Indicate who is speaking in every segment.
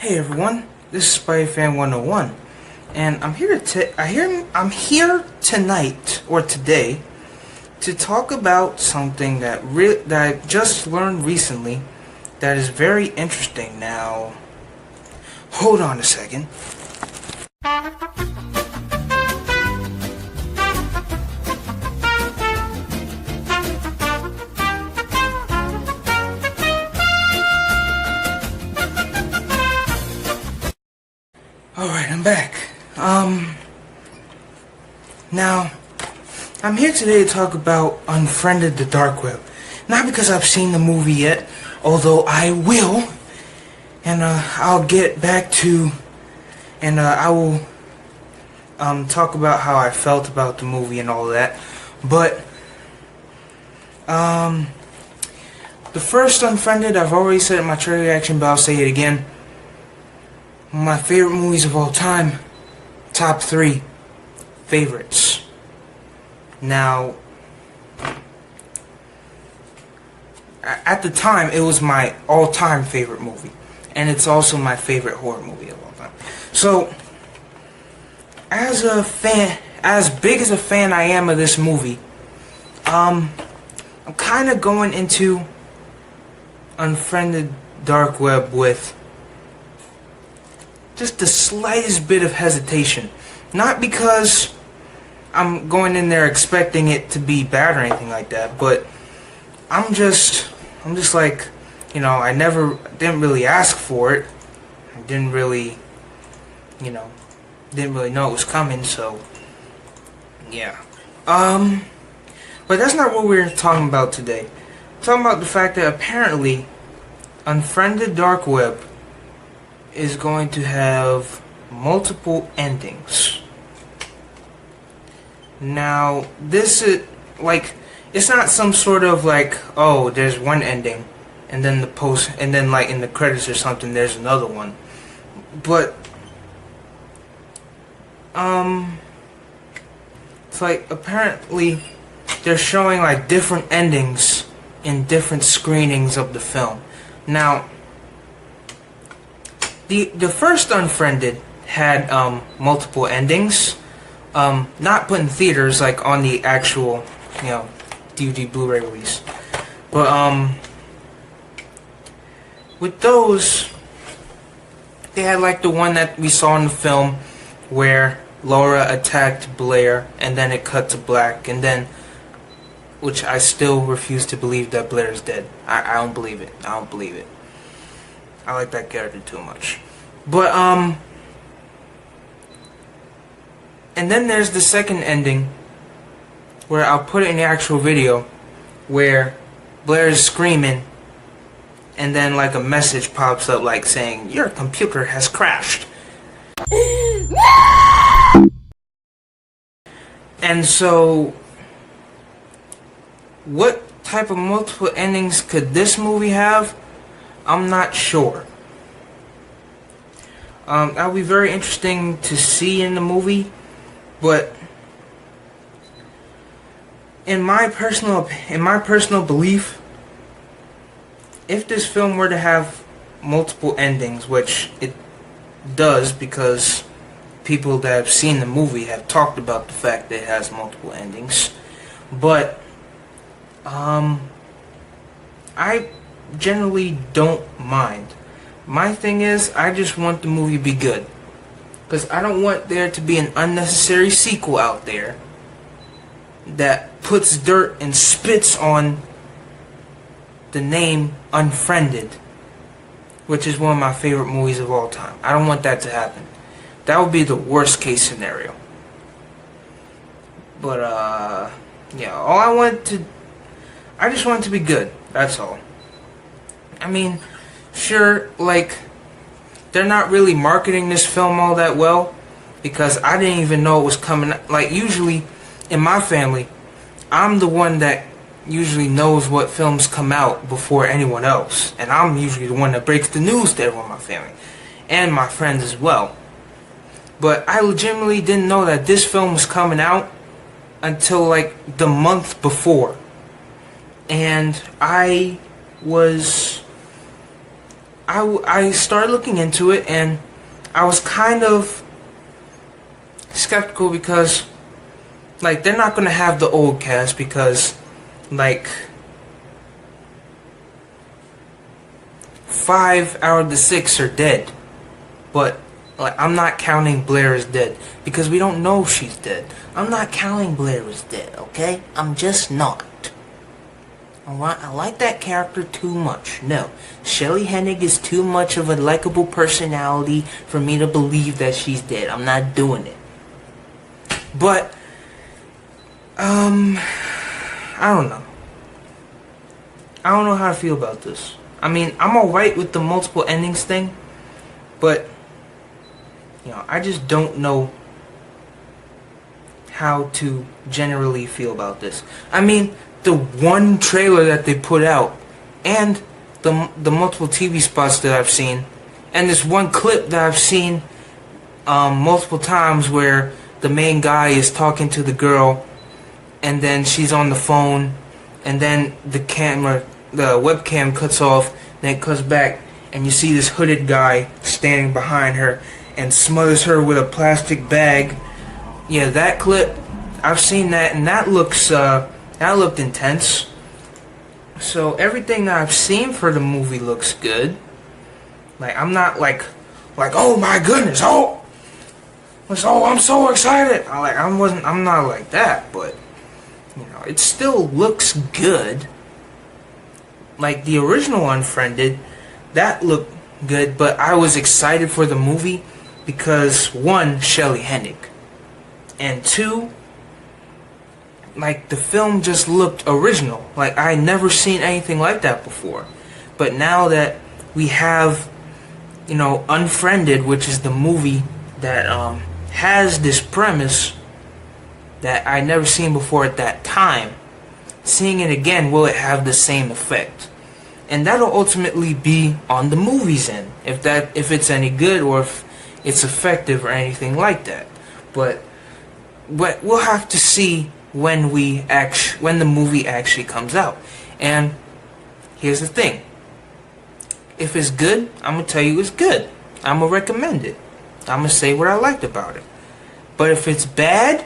Speaker 1: Hey everyone, this is Spy Fan 101, and I'm here tonight or today to talk about something that I just learned recently that is very interesting. Now, hold on a second. Alright, I'm back. Now, I'm here today to talk about Unfriended the Dark Web. Not because I've seen the movie yet, although I will. And, I'll get back to, and, I will, talk about how I felt about the movie and all that. But, the first Unfriended, I've already said it in my trailer reaction, but I'll say it again. My favorite movies of all time. Top 3 favorites. Now, at the time, it was my all-time favorite movie. And it's also my favorite horror movie of all time. So, as big as a fan I am of this movie, I'm kind of going into Unfriended Dark Web with just the slightest bit of hesitation. Not because I'm going in there expecting it to be bad or anything like that, but I'm just like, you know, I didn't really ask for it. I didn't really know it was coming, so yeah. But that's not what we're talking about today. We're talking about the fact that apparently Unfriended Dark Web is going to have multiple endings. Now, this is like, it's not some sort of like, oh, there's one ending and then like in the credits or something there's another one. But it's like apparently they're showing like different endings in different screenings of the film. Now, the first Unfriended had multiple endings, not put in theaters, like on the actual, DVD Blu-ray release. But with those, they had like the one that we saw in the film where Laura attacked Blair, and then it cut to black, and then, which I still refuse to believe that Blair is dead. I don't believe it. I don't believe it. I like that character too much. But, and then there's the second ending, where I'll put it in the actual video, where Blair is screaming, and then like a message pops up like saying, your computer has crashed. And so, what type of multiple endings could this movie have? I'm not sure. That'll be very interesting to see in the movie, but in my personal belief, if this film were to have multiple endings, which it does because people that have seen the movie have talked about the fact that it has multiple endings, but I generally don't mind. My thing is, I just want the movie to be good, because I don't want there to be an unnecessary sequel out there that puts dirt and spits on the name Unfriended, which is one of my favorite movies of all time. I don't want that to happen. That would be the worst case scenario. But yeah, I just want it to be good. That's all. I mean, sure, like, they're not really marketing this film all that well, because I didn't even know it was coming. Like, usually in my family, I'm the one that usually knows what films come out before anyone else, and I'm usually the one that breaks the news to everyone in my family and my friends as well. But I legitimately didn't know that this film was coming out until like the month before, and I was I started looking into it, and I was kind of skeptical because, like, they're not gonna have the old cast because, like, 5 out of the 6 are dead. But, like, I'm not counting Blair as dead because we don't know if she's dead. I'm not counting Blair as dead, okay? I'm just not. Alright, I like that character too much. No, Shelley Hennig is too much of a likable personality for me to believe that she's dead. I'm not doing it. But, I don't know. I don't know how to feel about this. I mean, I'm alright with the multiple endings thing, but, you know, I just don't know how to generally feel about this. I mean, the one trailer that they put out, and the multiple TV spots that I've seen, and this one clip that I've seen multiple times where the main guy is talking to the girl, and then she's on the phone, and then the webcam cuts off, then it cuts back, and you see this hooded guy standing behind her and smothers her with a plastic bag. Yeah, that clip, I've seen that, and that looked intense. So everything that I've seen for the movie looks good. Like, I'm not like, oh my goodness, oh, I'm so excited. I'm not like that, but, you know, it still looks good. Like the original Unfriended, that looked good, but I was excited for the movie because, one, Shelley Hennig, and two, like, the film just looked original. Like, I had never seen anything like that before. But now that we have, you know, Unfriended, which is the movie that has this premise that I never seen before at that time, seeing it again, will it have the same effect? And that'll ultimately be on the movie's end, if it's any good or if it's effective or anything like that. But we'll have to see when the movie actually comes out. And here's the thing: if it's good, I'm gonna tell you it's good. I'm gonna recommend it. I'm gonna say what I liked about it. But if it's bad,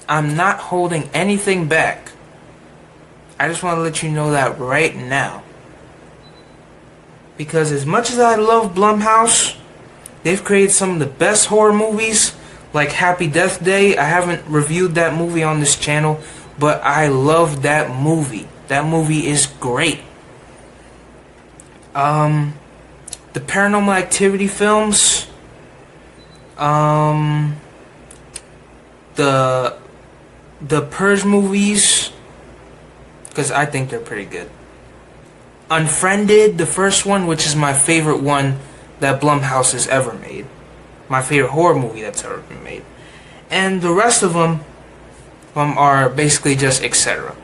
Speaker 1: I'm not holding anything back. I just want to let you know that right now. Because as much as I love Blumhouse, they've created some of the best horror movies, like Happy Death Day. I haven't reviewed that movie on this channel, but I love that movie. That movie is great. The Paranormal Activity films, the Purge movies, because I think they're pretty good. Unfriended, the first one, which is my favorite one that Blumhouse has ever made. My favorite horror movie that's ever been made. And the rest of them are basically just etc.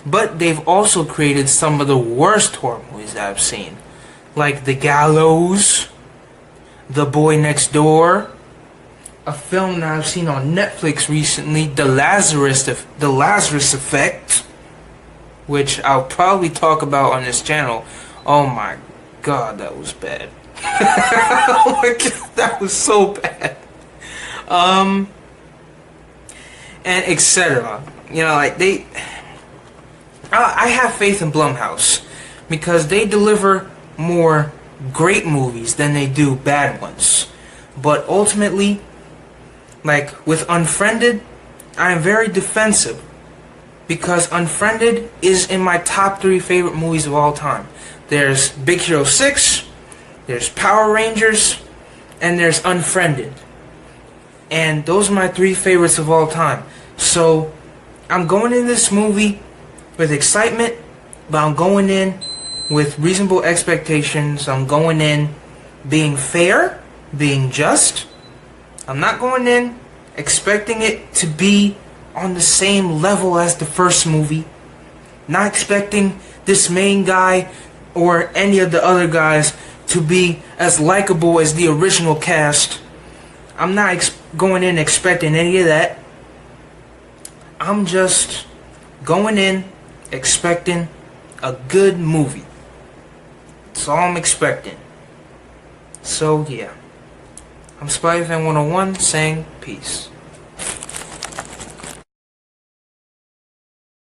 Speaker 1: But they've also created some of the worst horror movies that I've seen. Like The Gallows, The Boy Next Door, a film that I've seen on Netflix recently, The Lazarus Effect, which I'll probably talk about on this channel. Oh my god, that was bad. Oh my god, that was so bad. And etc. You know, like I have faith in Blumhouse because they deliver more great movies than they do bad ones. But ultimately, like with Unfriended, I am very defensive because Unfriended is in my top 3 favorite movies of all time. There's Big Hero 6, there's Power Rangers, and there's Unfriended. And those are my 3 favorites of all time. So I'm going in this movie with excitement, but I'm going in with reasonable expectations. I'm going in being fair, being just. I'm not going in expecting it to be on the same level as the first movie. Not expecting this main guy or any of the other guys to be as likable as the original cast. I'm not going in expecting any of that. I'm just going in expecting a good movie. That's all I'm expecting. So yeah, I'm Spider-Man 101 saying peace.